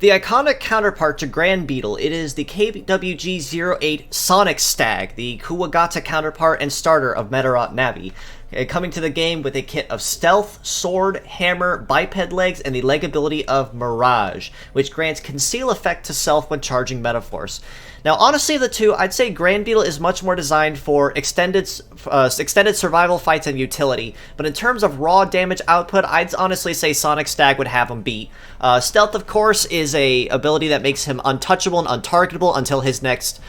The iconic counterpart to Grand Beetle, it is the KWG08 Sonic Stag, the Kuwagata counterpart and starter of Medarot Navi. Coming to the game with a kit of Stealth, Sword, Hammer, Biped Legs, and the leg ability of Mirage, which grants Conceal effect to self when charging Metaforce. Now, honestly, of the two, I'd say Grand Beetle is much more designed for extended survival fights and utility, but in terms of raw damage output, I'd honestly say Sonic Stag would have him beat. Stealth, of course, is a ability that makes him untouchable and untargetable until his next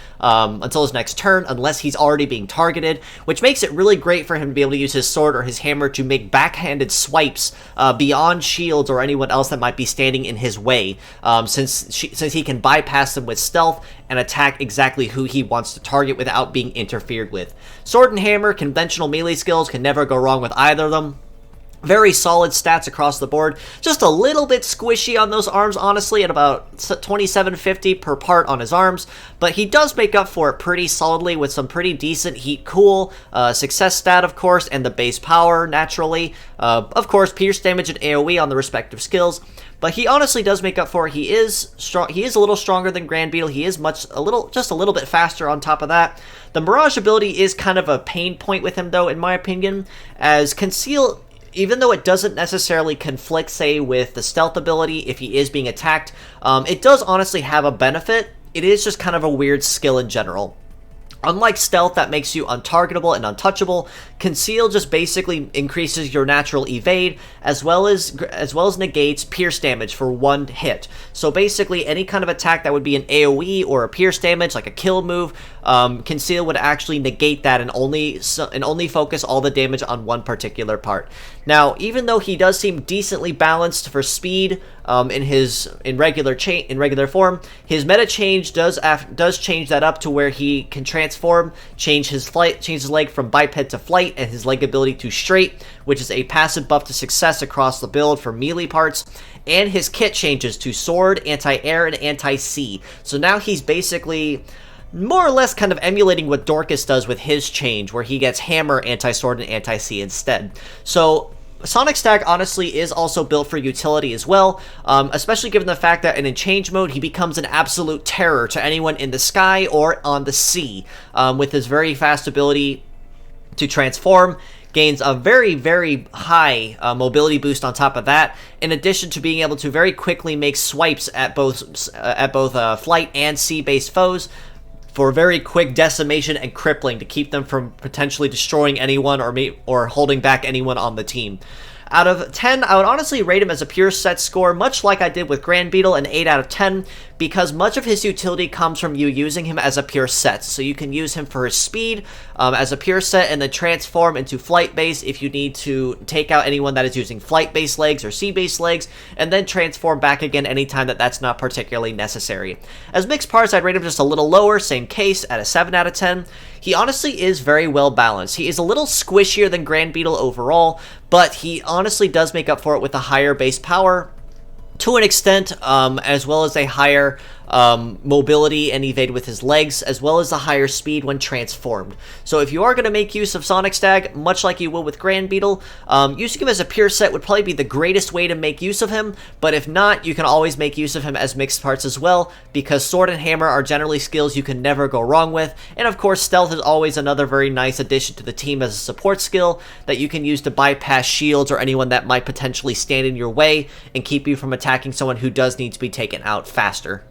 turn, unless he's already being targeted, which makes it really great for him to be able to use his sword or his hammer to make backhanded swipes beyond shields or anyone else that might be standing in his way, since he can bypass them with stealth and attack exactly who he wants to target without being interfered with. Sword and hammer, conventional melee skills, can never go wrong with either of them. Very solid stats across the board. Just a little bit squishy on those arms, honestly, at about 2750 per part on his arms, but he does make up for it pretty solidly with some pretty decent heat cool, success stat, of course, and the base power, naturally. Of course, pierce damage and AoE on the respective skills. But he honestly does make up for it. He is strong. He is a little stronger than Grand Beetle. He is just a little bit faster on top of that. The Mirage ability is kind of a pain point with him, though, in my opinion, as Conceal, even though it doesn't necessarily conflict, say, with the stealth ability if he is being attacked, it does honestly have a benefit. It is just kind of a weird skill in general. Unlike stealth that makes you untargetable and untouchable, Conceal just basically increases your natural evade as well as negates pierce damage for one hit. So basically any kind of attack that would be an AoE or a pierce damage, like a kill move, Conceal would actually negate that and only focus all the damage on one particular part. Now, even though he does seem decently balanced for speed in regular form, his Medachange does change that up to where he can transform, change his leg from biped to flight, and his leg ability to straight, which is a passive buff to success across the build for melee parts. And his kit changes to sword, anti-air, and anti-sea. So now he's basically more or less kind of emulating what Dorcas does with his change, where he gets hammer, anti-sword, and anti-sea instead. So Sonic Stag honestly is also built for utility as well, especially given the fact that in change mode he becomes an absolute terror to anyone in the sky or on the sea, with his very fast ability to transform. Gains a very, very high mobility boost on top of that, in addition to being able to very quickly make swipes at both flight and sea-based foes for very quick decimation and crippling to keep them from potentially destroying anyone or holding back anyone on the team. Out of 10, I would honestly rate him as a pure set score, much like I did with Grand Beetle, an 8 out of 10, because much of his utility comes from you using him as a pure set. So you can use him for his speed as a pure set and then transform into flight base if you need to take out anyone that is using flight base legs or sea base legs, and then transform back again anytime that's not particularly necessary. As mixed parts, I'd rate him just a little lower, same case, at a 7 out of 10. He honestly is very well balanced. He is a little squishier than Grand Beetle overall, but he honestly does make up for it with a higher base power to an extent, as well as a higher mobility and evade with his legs, as well as a higher speed when transformed. So if you are going to make use of Sonic Stag, much like you will with Grand Beetle, using him as a pure set would probably be the greatest way to make use of him, but if not, you can always make use of him as mixed parts as well, because sword and hammer are generally skills you can never go wrong with, and of course stealth is always another very nice addition to the team as a support skill that you can use to bypass shields or anyone that might potentially stand in your way and keep you from attacking someone who does need to be taken out faster.